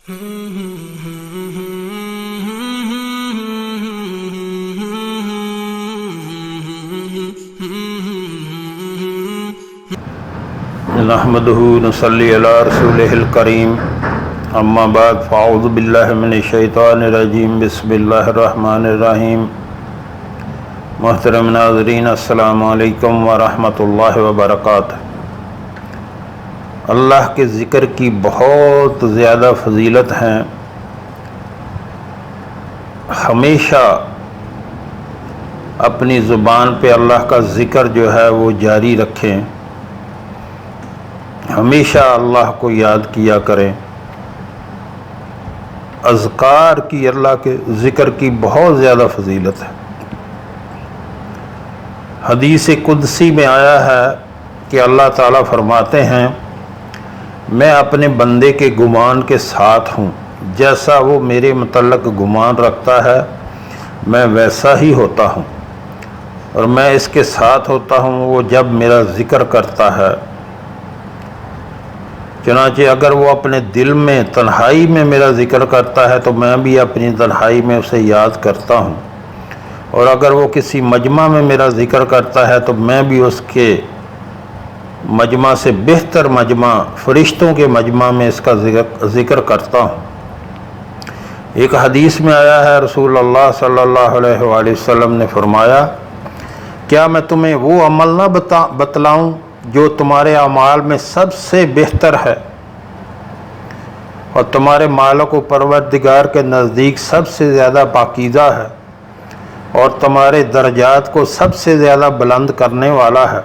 نحمده نصلی علی رسولہ الکریم اما بعد فاعوذ باللہ من الشیطان الرجیم بسم اللہ الرحمن الرحیم۔ محترم ناظرین السلام علیکم ورحمۃ اللہ وبرکاتہ۔ اللہ کے ذکر کی بہت زیادہ فضیلت ہیں۔ ہمیشہ اپنی زبان پہ اللہ کا ذکر جو ہے وہ جاری رکھیں، ہمیشہ اللہ کو یاد کیا کریں۔ اذکار کی، اللہ کے ذکر کی بہت زیادہ فضیلت ہے۔ حدیث قدسی میں آیا ہے کہ اللہ تعالیٰ فرماتے ہیں، میں اپنے بندے کے گمان کے ساتھ ہوں، جیسا وہ میرے متعلق گمان رکھتا ہے میں ویسا ہی ہوتا ہوں، اور میں اس کے ساتھ ہوتا ہوں وہ جب میرا ذکر کرتا ہے۔ چنانچہ اگر وہ اپنے دل میں تنہائی میں میرا ذکر کرتا ہے تو میں بھی اپنی تنہائی میں اسے یاد کرتا ہوں، اور اگر وہ کسی مجمع میں میرا ذکر کرتا ہے تو میں بھی اس کے مجمع سے بہتر مجمع، فرشتوں کے مجمع میں اس کا ذکر کرتا ہوں۔ ایک حدیث میں آیا ہے، رسول اللہ صلی اللہ علیہ وآلہ وسلم نے فرمایا، کیا میں تمہیں وہ عمل نہ بتلاؤں جو تمہارے اعمال میں سب سے بہتر ہے اور تمہارے مالک و پروردگار کے نزدیک سب سے زیادہ پاکیزہ ہے اور تمہارے درجات کو سب سے زیادہ بلند کرنے والا ہے،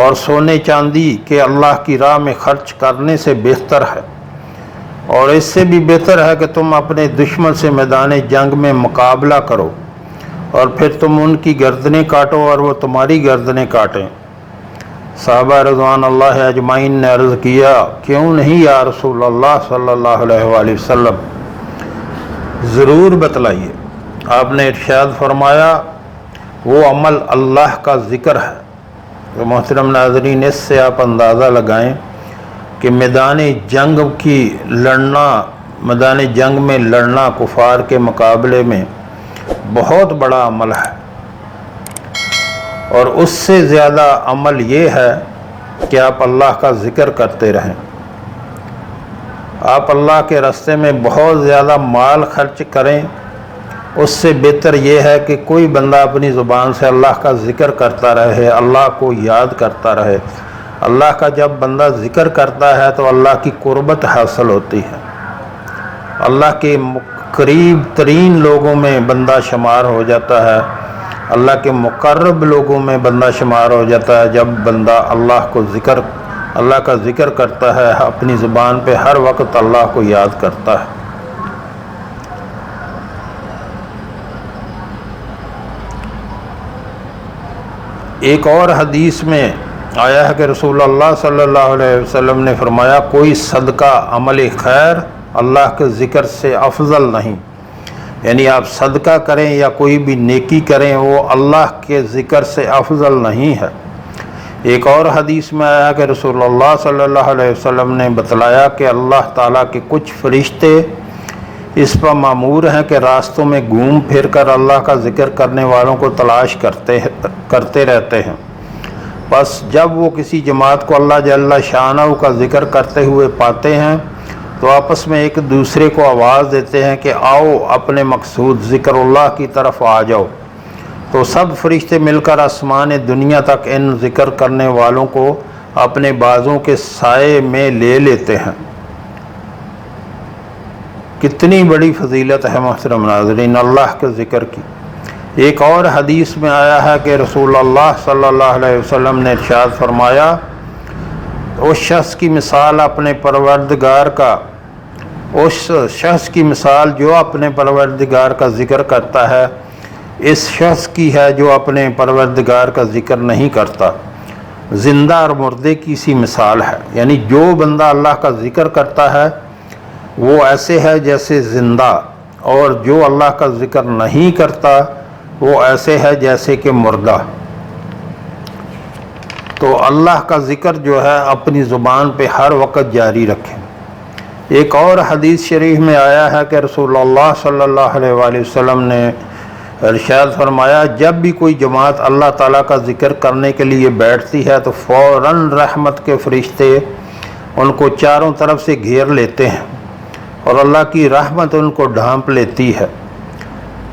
اور سونے چاندی کے اللہ کی راہ میں خرچ کرنے سے بہتر ہے، اور اس سے بھی بہتر ہے کہ تم اپنے دشمن سے میدان جنگ میں مقابلہ کرو اور پھر تم ان کی گردنیں کاٹو اور وہ تمہاری گردنیں کاٹیں۔ صحابہ رضوان اللہ اجمعین نے عرض کیا، کیوں نہیں یا رسول اللہ صلی اللہ علیہ وآلہ وسلم، ضرور بتلائیے۔ آپ نے ارشاد فرمایا، وہ عمل اللہ کا ذکر ہے۔ تو محترم ناظرین، اس سے آپ اندازہ لگائیں کہ میدان جنگ میں لڑنا کفار کے مقابلے میں بہت بڑا عمل ہے، اور اس سے زیادہ عمل یہ ہے کہ آپ اللہ کا ذکر کرتے رہیں۔ آپ اللہ کے راستے میں بہت زیادہ مال خرچ کریں، اس سے بہتر یہ ہے کہ کوئی بندہ اپنی زبان سے اللہ کا ذکر کرتا رہے، اللہ کو یاد کرتا رہے۔ اللہ کا جب بندہ ذکر کرتا ہے تو اللہ کی قربت حاصل ہوتی ہے، اللہ کے قریب ترین لوگوں میں بندہ شمار ہو جاتا ہے، اللہ کے مقرب لوگوں میں بندہ شمار ہو جاتا ہے جب بندہ اللہ کا ذکر کرتا ہے، اپنی زبان پہ ہر وقت اللہ کو یاد کرتا ہے۔ ایک اور حدیث میں آیا ہے کہ رسول اللہ صلی اللہ علیہ وسلم نے فرمایا، کوئی صدقہ عمل خیر اللہ کے ذکر سے افضل نہیں، یعنی آپ صدقہ کریں یا کوئی بھی نیکی کریں وہ اللہ کے ذکر سے افضل نہیں ہے۔ ایک اور حدیث میں آیا کہ رسول اللہ صلی اللہ علیہ وسلم نے بتلایا کہ اللہ تعالیٰ کے کچھ فرشتے اس پر مامور ہیں کہ راستوں میں گھوم پھر کر اللہ کا ذکر کرنے والوں کو تلاش کرتے رہتے ہیں، بس جب وہ کسی جماعت کو اللہ جل شانہ کا ذکر کرتے ہوئے پاتے ہیں تو آپس میں ایک دوسرے کو آواز دیتے ہیں کہ آؤ اپنے مقصود ذکر اللہ کی طرف آ جاؤ، تو سب فرشتے مل کر آسمان دنیا تک ان ذکر کرنے والوں کو اپنے بازوں کے سائے میں لے لیتے ہیں۔ کتنی بڑی فضیلت ہے محترم ناظرین اللہ کے ذکر کی۔ ایک اور حدیث میں آیا ہے کہ رسول اللہ صلی اللہ علیہ وسلم نے ارشاد فرمایا، اس شخص کی مثال جو اپنے پروردگار کا ذکر کرتا ہے، اس شخص کی ہے جو اپنے پروردگار کا ذکر نہیں کرتا۔ زندہ اور مردے کی سی مثال ہے، یعنی جو بندہ اللہ کا ذکر کرتا ہے وہ ایسے ہے جیسے زندہ، اور جو اللہ کا ذکر نہیں کرتا وہ ایسے ہے جیسے کہ مردہ۔ تو اللہ کا ذکر جو ہے اپنی زبان پہ ہر وقت جاری رکھیں۔ ایک اور حدیث شریف میں آیا ہے کہ رسول اللہ صلی اللہ علیہ وآلہ وسلم نے ارشاد فرمایا، جب بھی کوئی جماعت اللہ تعالیٰ کا ذکر کرنے کے لیے بیٹھتی ہے تو فوراً رحمت کے فرشتے ان کو چاروں طرف سے گھیر لیتے ہیں اور اللہ کی رحمت ان کو ڈھانپ لیتی ہے،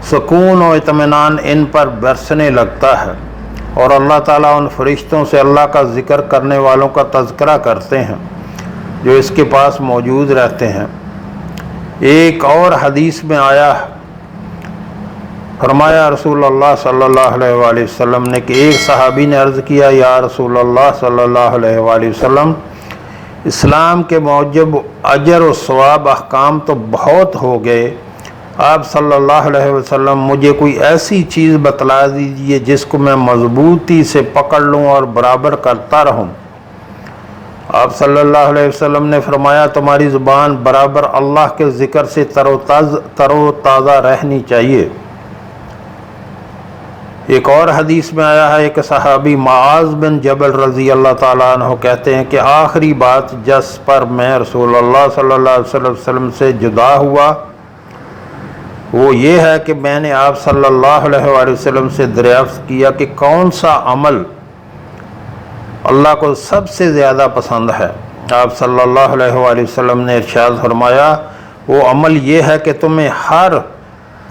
سکون و اطمینان ان پر برسنے لگتا ہے، اور اللہ تعالیٰ ان فرشتوں سے اللہ کا ذکر کرنے والوں کا تذکرہ کرتے ہیں جو اس کے پاس موجود رہتے ہیں۔ ایک اور حدیث میں آیا، فرمایا رسول اللہ صلی اللہ علیہ وآلہ وسلم نے کہ ایک صحابی نے عرض کیا، یا رسول اللہ صلی اللہ علیہ وآلہ وسلم، اسلام کے موجب اجر و ثواب احکام تو بہت ہو گئے، آپ صلی اللہ علیہ وسلم مجھے کوئی ایسی چیز بتلا دیجئے جس کو میں مضبوطی سے پکڑ لوں اور برابر کرتا رہوں۔ آپ صلی اللہ علیہ وسلم نے فرمایا، تمہاری زبان برابر اللہ کے ذکر سے تر و تازہ رہنی چاہیے۔ ایک اور حدیث میں آیا ہے، ایک صحابی معاذ بن جبل رضی اللہ تعالیٰ عنہ کہتے ہیں کہ آخری بات جس پر میں رسول اللہ صلی اللہ علیہ وسلم سے جدا ہوا وہ یہ ہے کہ میں نے آپ صلی اللہ علیہ وآلہ وسلم سے دریافت کیا کہ کون سا عمل اللہ کو سب سے زیادہ پسند ہے۔ آپ صلی اللہ علیہ وآلہ وسلم نے ارشاد فرمایا، وہ عمل یہ ہے کہ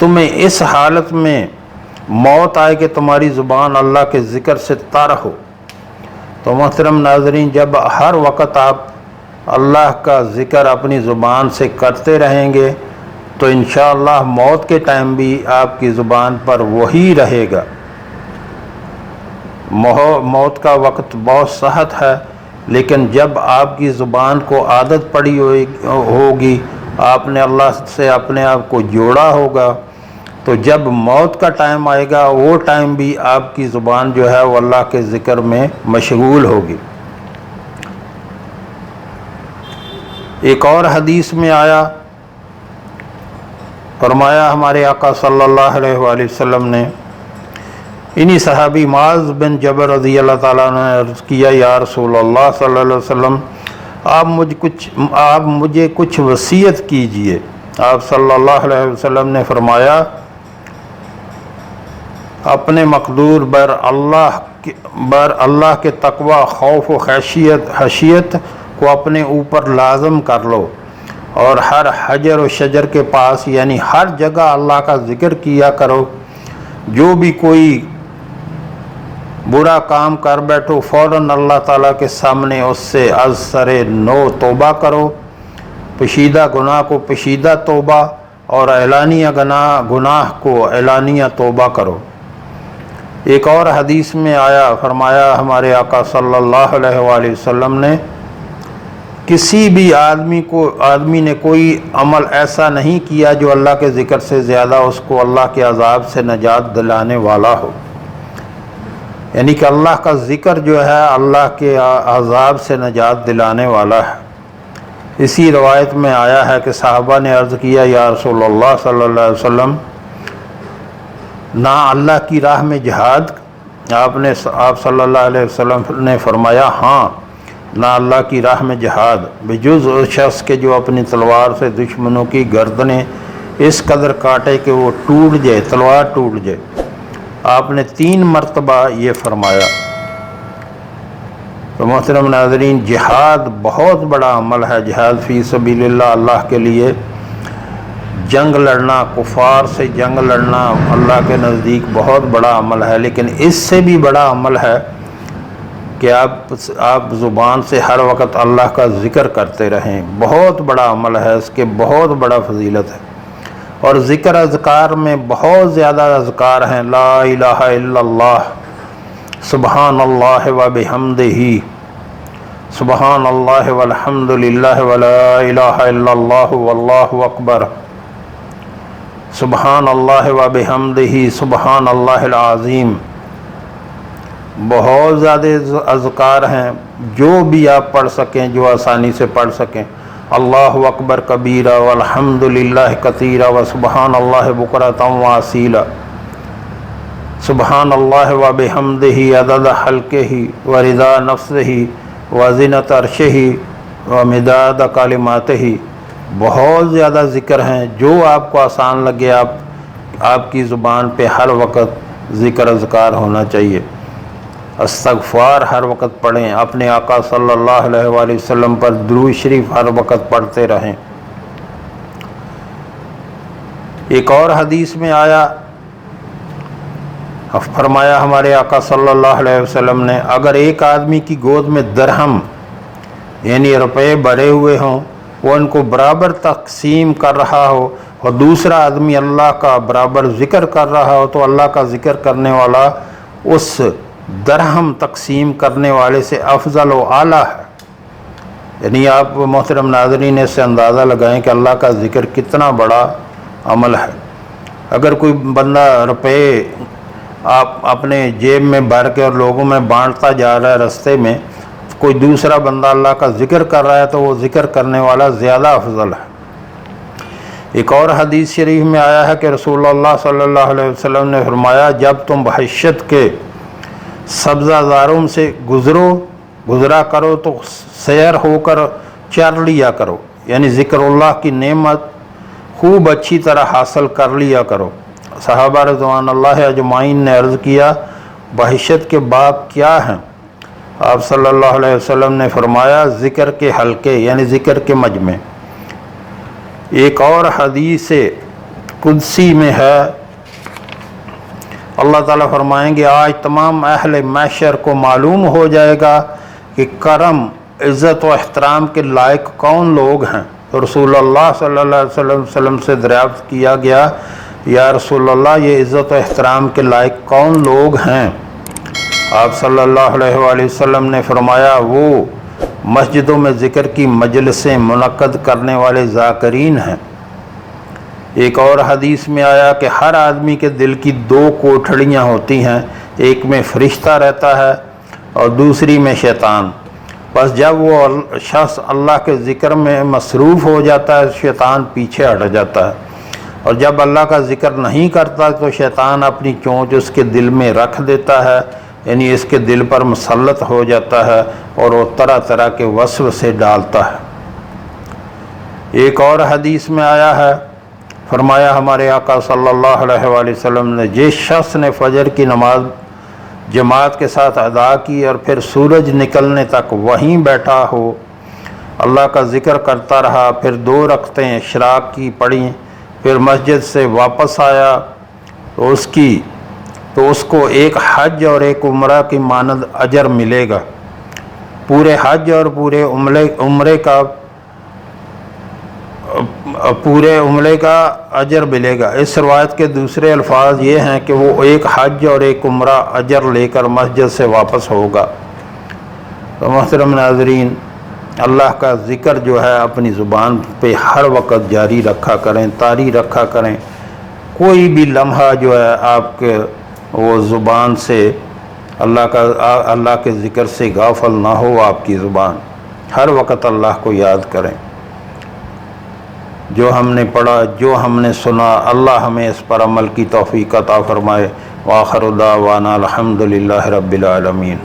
تمہیں اس حالت میں موت آئے کہ تمہاری زبان اللہ کے ذکر سے تر ہو۔ تو محترم ناظرین، جب ہر وقت آپ اللہ کا ذکر اپنی زبان سے کرتے رہیں گے تو انشاءاللہ موت کے ٹائم بھی آپ کی زبان پر وہی رہے گا۔ موت کا وقت بہت سخت ہے، لیکن جب آپ کی زبان کو عادت پڑی ہوگی، آپ نے اللہ سے اپنے آپ کو جوڑا ہوگا، تو جب موت کا ٹائم آئے گا وہ ٹائم بھی آپ کی زبان جو ہے وہ اللہ کے ذکر میں مشغول ہوگی۔ ایک اور حدیث میں آیا، فرمایا ہمارے آقا صلی اللہ علیہ وآلہ وسلم نے انہی صحابی معاذ بن جبل رضی اللہ تعالیٰ نے عرض کیا، یا رسول اللہ صلی اللہ علیہ وسلم، آپ مجھے کچھ وصیت کیجئے۔ آپ صلی اللہ علیہ وسلم نے فرمایا، اپنے مقدور بر اللہ کے تقوی، خوف و خشیت کو اپنے اوپر لازم کر لو، اور ہر حجر و شجر کے پاس یعنی ہر جگہ اللہ کا ذکر کیا کرو۔ جو بھی کوئی برا کام کر بیٹھو فوراً اللہ تعالیٰ کے سامنے اس سے از سر نو توبہ کرو، پشیدہ گناہ کو پشیدہ توبہ اور اعلانیہ گناہ کو اعلانیہ توبہ کرو۔ ایک اور حدیث میں آیا، فرمایا ہمارے آقا صلی اللہ علیہ وآلہ وسلم نے، کسی بھی آدمی نے کوئی عمل ایسا نہیں کیا جو اللہ کے ذکر سے زیادہ اس کو اللہ کے عذاب سے نجات دلانے والا ہو۔ یعنی کہ اللہ کا ذکر جو ہے اللہ کے عذاب سے نجات دلانے والا ہے۔ اسی روایت میں آیا ہے کہ صحابہ نے عرض کیا، یا رسول اللہ صلی اللہ علیہ وسلم، نہ اللہ کی راہ میں جہاد؟ آپ صلی اللہ علیہ وسلم نے فرمایا، ہاں، نہ اللہ کی راہ میں جہاد، بجز اس شخص کے جو اپنی تلوار سے دشمنوں کی گردنیں اس قدر کاٹے کہ وہ ٹوٹ جائے، تلوار ٹوٹ جائے۔ آپ نے 3 مرتبہ یہ فرمایا۔ تو محترم ناظرین، جہاد بہت بڑا عمل ہے۔ جہاد فی سبیل اللہ، اللہ کے لیے جنگ لڑنا، کفار سے جنگ لڑنا اللہ کے نزدیک بہت بڑا عمل ہے، لیکن اس سے بھی بڑا عمل ہے کہ آپ زبان سے ہر وقت اللہ کا ذکر کرتے رہیں۔ بہت بڑا عمل ہے، اس کے بہت بڑا فضیلت ہے۔ اور ذکر اذکار میں بہت زیادہ اذکار ہیں، لا الہ الا اللہ، سبحان اللہ و بحمدہ، سبحان اللہ والحمد للہ ولا الہ الا اللہ واللہ اکبر، سبحان اللہ و بحمدہ، سبحان اللہ العظیم۔ بہت زیادہ اذکار ہیں، جو بھی آپ پڑھ سکیں، جو آسانی سے پڑھ سکیں۔ اللہ اکبر کبیرہ والحمد للہ کثیرہ وسبحان اللہ بکرۃ واسیلہ، سبحان اللہ و بحمدہ عدد خلقہ ورضا نفسہ وزنۃ عرشہ ومداد کلماتہ، بہت زیادہ ذکر ہیں، جو آپ کو آسان لگے آپ کی زبان پہ ہر وقت ذکر اذکار ہونا چاہیے۔ استغفار ہر وقت پڑھیں، اپنے آقا صلی اللہ علیہ وآلہ وسلم پر درود شریف ہر وقت پڑھتے رہیں۔ ایک اور حدیث میں آیا، فرمایا ہمارے آقا صلی اللہ علیہ وسلم نے، اگر ایک آدمی کی گود میں درہم یعنی روپے بھرے ہوئے ہوں، وہ ان کو برابر تقسیم کر رہا ہو، اور دوسرا آدمی اللہ کا برابر ذکر کر رہا ہو، تو اللہ کا ذکر کرنے والا اس درہم تقسیم کرنے والے سے افضل و اعلیٰ ہے۔ یعنی آپ محترم ناظرین اس سے اندازہ لگائیں کہ اللہ کا ذکر کتنا بڑا عمل ہے۔ اگر کوئی بندہ روپے آپ اپنے جیب میں بھر کے اور لوگوں میں بانٹتا جا رہا ہے، رستے میں کوئی دوسرا بندہ اللہ کا ذکر کر رہا ہے، تو وہ ذکر کرنے والا زیادہ افضل ہے۔ ایک اور حدیث شریف میں آیا ہے کہ رسول اللہ صلی اللہ علیہ وسلم نے فرمایا، جب تم بحیثیت کے سبزہ زاروں سے گزرا کرو تو سیر ہو کر چر لیا کرو، یعنی ذکر اللہ کی نعمت خوب اچھی طرح حاصل کر لیا کرو۔ صحابہ رضوان اللہ اجمعین نے عرض کیا، بحیثیت کے باب کیا ہیں؟ آپ صلی اللہ علیہ وسلم نے فرمایا، ذکر کے حلقے یعنی ذکر کے مجمع۔ ایک اور حدیث قدسی میں ہے، اللہ تعالیٰ فرمائیں گے، آج تمام اہل محشر کو معلوم ہو جائے گا کہ کرم، عزت و احترام کے لائق کون لوگ ہیں۔ تو رسول اللہ صلی اللہ علیہ وسلم سے دریافت کیا گیا، یا رسول اللہ یہ عزت و احترام کے لائق کون لوگ ہیں؟ آپ صلی اللہ علیہ وآلہ وسلم نے فرمایا، وہ مسجدوں میں ذکر کی مجلسیں منعقد کرنے والے ذاکرین ہیں۔ ایک اور حدیث میں آیا کہ ہر آدمی کے دل کی دو کوٹھڑیاں ہوتی ہیں، ایک میں فرشتہ رہتا ہے اور دوسری میں شیطان۔ بس جب وہ شخص اللہ کے ذکر میں مصروف ہو جاتا ہے، شیطان پیچھے ہٹ جاتا ہے، اور جب اللہ کا ذکر نہیں کرتا تو شیطان اپنی چونچ اس کے دل میں رکھ دیتا ہے، یعنی اس کے دل پر مسلط ہو جاتا ہے اور وہ طرح طرح کے وسوسے ڈالتا ہے۔ ایک اور حدیث میں آیا ہے، فرمایا ہمارے آقا صلی اللہ علیہ وآلہ وسلم نے، جس شخص نے فجر کی نماز جماعت کے ساتھ ادا کی اور پھر سورج نکلنے تک وہیں بیٹھا ہو، اللہ کا ذکر کرتا رہا، پھر 2 رکعتیں اشراق کی پڑھیں، پھر مسجد سے واپس آیا، تو اس کو ایک حج اور ایک عمرہ کی مانند اجر ملے گا۔ پورے حج اور پورے عمرے کا اجر ملے گا۔ اس روایت کے دوسرے الفاظ یہ ہیں کہ وہ ایک حج اور ایک عمرہ اجر لے کر مسجد سے واپس ہوگا۔ تو محترم ناظرین، اللہ کا ذکر جو ہے اپنی زبان پہ ہر وقت جاری رکھا کریں، طاری رکھا کریں۔ کوئی بھی لمحہ جو ہے آپ کے وہ زبان سے اللہ کے ذکر سے غافل نہ ہو آپ کی زبان، ہر وقت اللہ کو یاد کریں۔ جو ہم نے پڑھا، جو ہم نے سنا، اللہ ہمیں اس پر عمل کی توفیق عطا فرمائے۔ وآخر دعوانا الحمد للہ رب العالمین۔